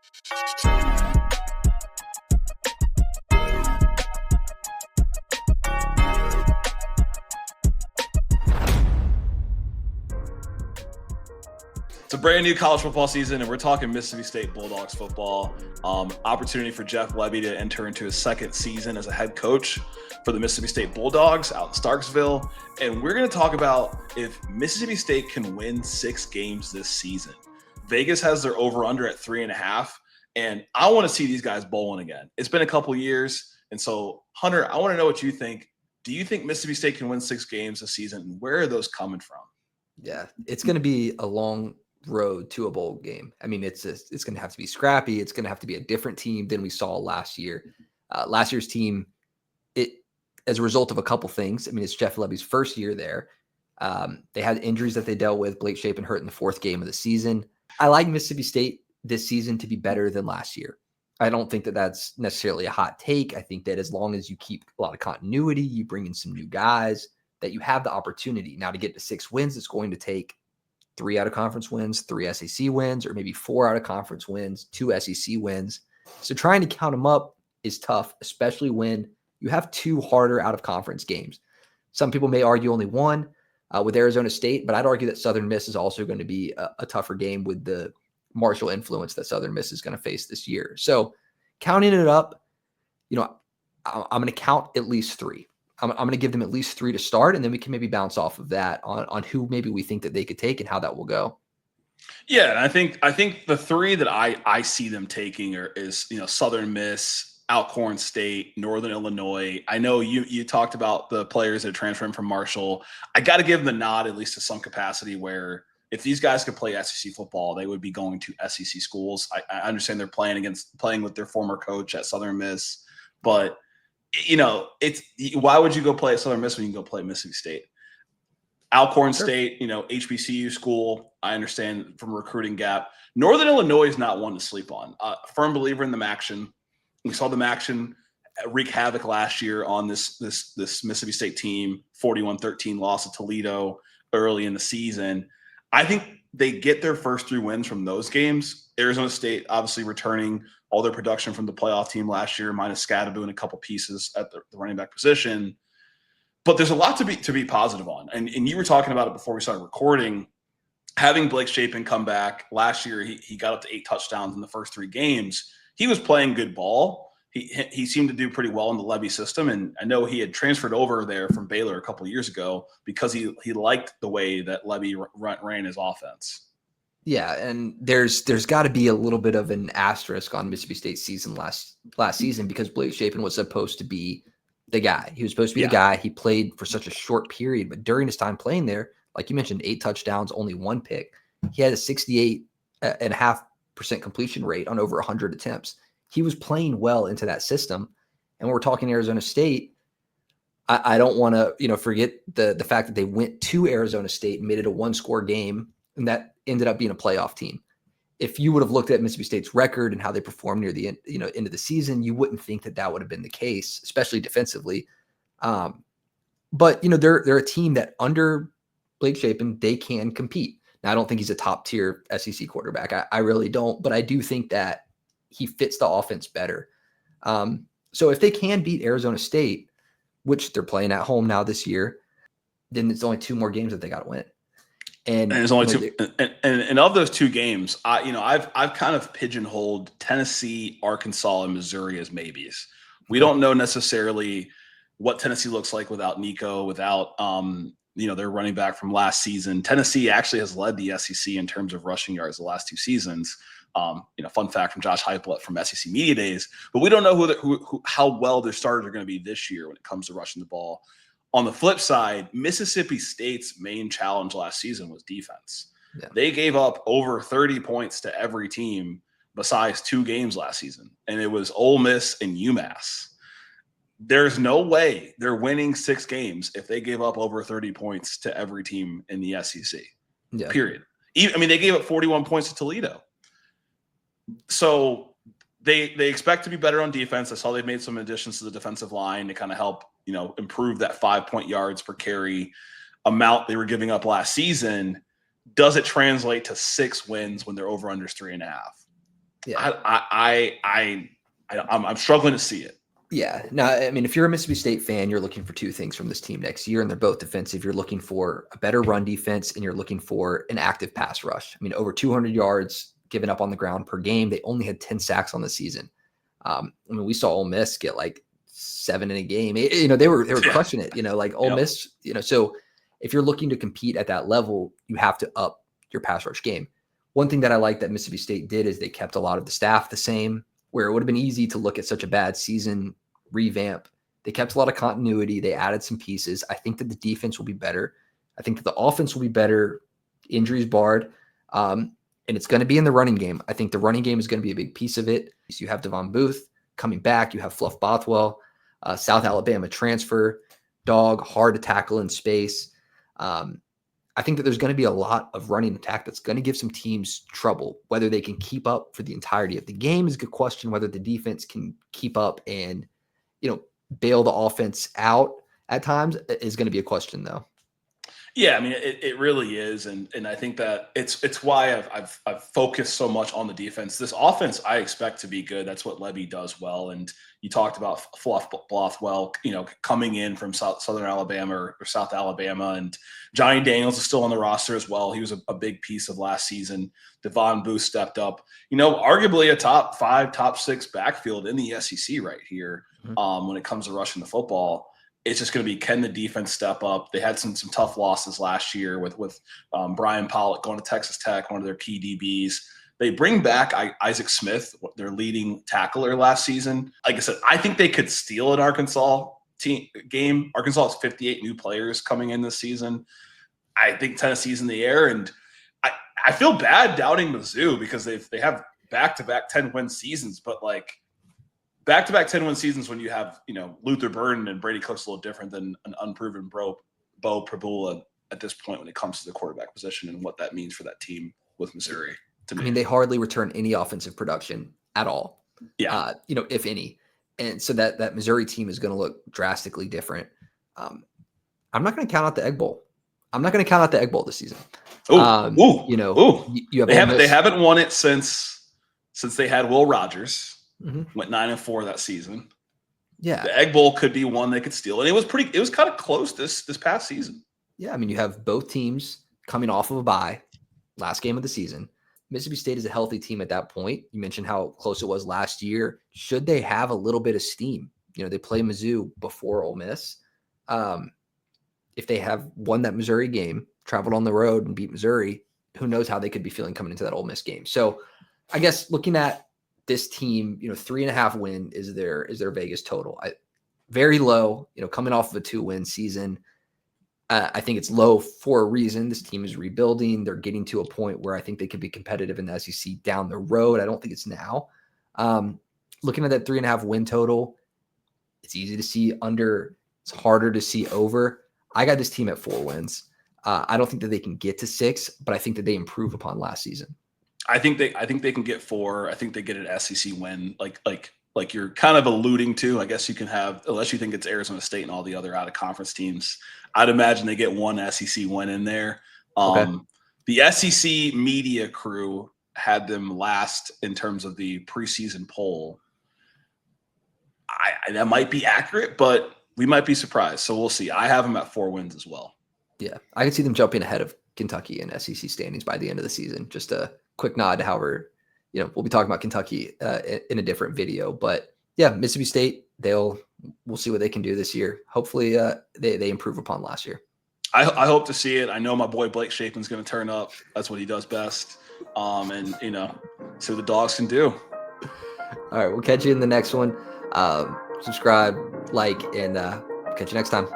It's a brand new college football season, and we're talking Mississippi State Bulldogs football. Opportunity for Jeff Lebby to enter into his second season as a head coach for the Mississippi State Bulldogs out in Starksville. And we're going to talk about if Mississippi State can win 6 games this season. Vegas has their over-under at 3.5, and I want to see these guys bowling again. It's been a couple years, and so, Hunter, I want to know what you think. Do you think Mississippi State can win 6 games this season, and where are those coming from? Yeah, it's going to be a long road to a bowl game. I mean, it's going to have to be scrappy. It's going to have to be a different team than we saw last year. Last year's team, as a result of a couple things. I mean, it's Jeff Lebby's first year there. They had injuries that they dealt with. Blake Shapen hurt in the 4th game of the season. I like Mississippi State this season to be better than last year. I don't think that that's necessarily a hot take. I think that as long as you keep a lot of continuity, you bring in some new guys, that you have the opportunity. Now, to get to 6 wins, it's going to take 3 out of conference wins, 3 SEC wins, or maybe 4 out of conference wins, 2 SEC wins. So trying to count them up is tough, especially when you have 2 harder out of conference games. Some people may argue only 1 with Arizona State, but I'd argue that Southern Miss is also going to be a tougher game with the Marshall influence that Southern Miss is going to face this year. So counting it up, I'm going to count at least 3. I'm going to give them at least 3 to start, and then we can maybe bounce off of that on who maybe we think that they could take and how that will go. Yeah, and I think the 3 that I see them taking is Southern Miss, Alcorn State, Northern Illinois. I know you talked about the players that are transferring from Marshall. I got to give them the nod at least to some capacity where if these guys could play SEC football, they would be going to SEC schools. I understand they're playing with their former coach at Southern Miss, but it's why would you go play at Southern Miss when you can go play at Mississippi State? Alcorn State, HBCU school, I understand from a recruiting gap. Northern Illinois is not one to sleep on. Firm believer in the Maction. We saw the Maction wreak havoc last year on this Mississippi State team, 41-13 loss to Toledo early in the season. I think they get their first 3 wins from those games. Arizona State obviously returning all their production from the playoff team last year, minus Scadaboo and a couple pieces at the running back position. But there's a lot to be positive on. And you were talking about it before we started recording. Having Blake Shapen come back last year, he got up to 8 touchdowns in the first 3 games. He was playing good ball. He seemed to do pretty well in the Lebby system. And I know he had transferred over there from Baylor a couple of years ago because he liked the way that Lebby ran his offense. Yeah, and there's got to be a little bit of an asterisk on Mississippi State's season last season because Blake Shapen was supposed to be the guy. He was supposed to be the guy. He played for such a short period, but during his time playing there, like you mentioned, 8 touchdowns, only 1 pick. He had a 68.5% completion rate on over 100 attempts. He was playing well into that system. And when we're talking Arizona State, I don't want to forget the fact that they went to Arizona State and made it a 1-score game, and that ended up being a playoff team. If you would have looked at Mississippi State's record and how they performed near the end, end of the season, you wouldn't think that would have been the case, especially defensively. But they're a team that under Blake Shapen, they can compete. Now, I don't think he's a top tier SEC quarterback. I really don't, but I do think that he fits the offense better. So if they can beat Arizona State, which they're playing at home now this year, then it's only 2 more games that they got to win. And there's only 2, and of those 2 games, I've kind of pigeonholed Tennessee, Arkansas, and Missouri as maybes. We don't know necessarily what Tennessee looks like without Nico, without their running back from last season. Tennessee actually has led the SEC in terms of rushing yards the last 2 seasons. Fun fact from Josh Heupel from SEC Media Days. But we don't know how well their starters are going to be this year when it comes to rushing the ball. On the flip side, Mississippi State's main challenge last season was defense. Yeah. They gave up over 30 points to every team besides 2 games last season, and it was Ole Miss and UMass. There's no way they're winning 6 games if they gave up over 30 points to every team in the SEC, period. They gave up 41 points to Toledo. So they expect to be better on defense. I saw they've made some additions to the defensive line to kind of help improve that 5 yards per carry amount they were giving up last season. Does it translate to 6 wins when they're over under 3.5? Yeah. I'm struggling to see it. Yeah. No, I mean, if you're a Mississippi State fan, you're looking for two things from this team next year, and they're both defensive. You're looking for a better run defense, and you're looking for an active pass rush. I mean, over 200 yards given up on the ground per game. They only had 10 sacks on the season. I mean, we saw Ole Miss get like 7 in a game. They were crushing it. Like Ole Miss. So if you're looking to compete at that level, you have to up your pass rush game. One thing that I like that Mississippi State did is they kept a lot of the staff the same, where it would have been easy to look at such a bad season, revamp. They kept a lot of continuity. They added some pieces. I think that the defense will be better. I think that the offense will be better. Injuries barred. And it's going to be in the running game. I think the running game is going to be a big piece of it. So you have Devon Booth coming back. You have Fluff Bothwell, South Alabama transfer, dog, hard to tackle in space. I think that there's going to be a lot of running attack that's going to give some teams trouble. Whether they can keep up for the entirety of the game is a good question. Whether the defense can keep up and, bail the offense out at times is going to be a question, though. Yeah, I mean, it really is, and I think that it's why I've focused so much on the defense. This offense, I expect to be good. That's what Levy does well. And you talked about Fluff Bothwell, coming in from Southern Alabama or South Alabama, and Johnny Daniels is still on the roster as well. He was a big piece of last season. Devon Booth stepped up. Arguably a top 5, top 6 backfield in the SEC right here when it comes to rushing the football. It's just going to be, can the defense step up? They had some tough losses last year with Brian Pollock going to Texas Tech, one of their key DBs. They bring back Isaac Smith, their leading tackler last season. Like I said, I think they could steal an Arkansas game. Arkansas has 58 new players coming in this season. I think Tennessee's in the air, and I feel bad doubting Mizzou because they have back-to-back 10-win seasons, but like, back-to-back 10-win seasons when you have, Luther Burden and Brady Cook's a little different than an unproven Bo Prabula at this point when it comes to the quarterback position and what that means for that team with Missouri. I mean, they hardly return any offensive production at all. Yeah. If any. And so that Missouri team is going to look drastically different. I'm not going to count out the Egg Bowl. I'm not going to count out the Egg Bowl this season. You have they haven't won it since they had Will Rogers. Went 9-4 that season. Yeah, the Egg Bowl could be one they could steal, and it was kind of close this past season. Yeah, I mean, you have both teams coming off of a bye, last game of the season. Mississippi State is a healthy team at that point. You mentioned how close it was last year. Should they have a little bit of steam? They play Mizzou before Ole Miss. If they have won that Missouri game, traveled on the road and beat Missouri, who knows how they could be feeling coming into that Ole Miss game. So I guess looking at this team, 3.5 win is their Vegas total. Very low, coming off of a 2-win season. I think it's low for a reason. This team is rebuilding. They're getting to a point where I think they could be competitive in the SEC down the road. I don't think it's now. Looking at that 3.5 win total, it's easy to see under. It's harder to see over. I got this team at 4 wins. I don't think that they can get to 6, but I think that they improve upon last season. I think they can get 4. I think they get an SEC win, like you're kind of alluding to. I guess you can have, unless you think it's Arizona State and all the other out of conference teams. I'd imagine they get 1 SEC win in there. Okay. The SEC media crew had them last in terms of the preseason poll. That might be accurate, but we might be surprised. So we'll see. I have them at 4 wins as well. Yeah, I can see them jumping ahead of Kentucky in SEC standings by the end of the season. Just a quick nod to however, we'll be talking about Kentucky in a different video. But yeah, Mississippi State, we'll see what they can do this year. Hopefully they improve upon last year. I hope to see it. I know my boy Blake Shapen's going to turn up. That's what he does best. And see what the dogs can do. All right, we'll catch you in the next one. Subscribe, like, and catch you next time.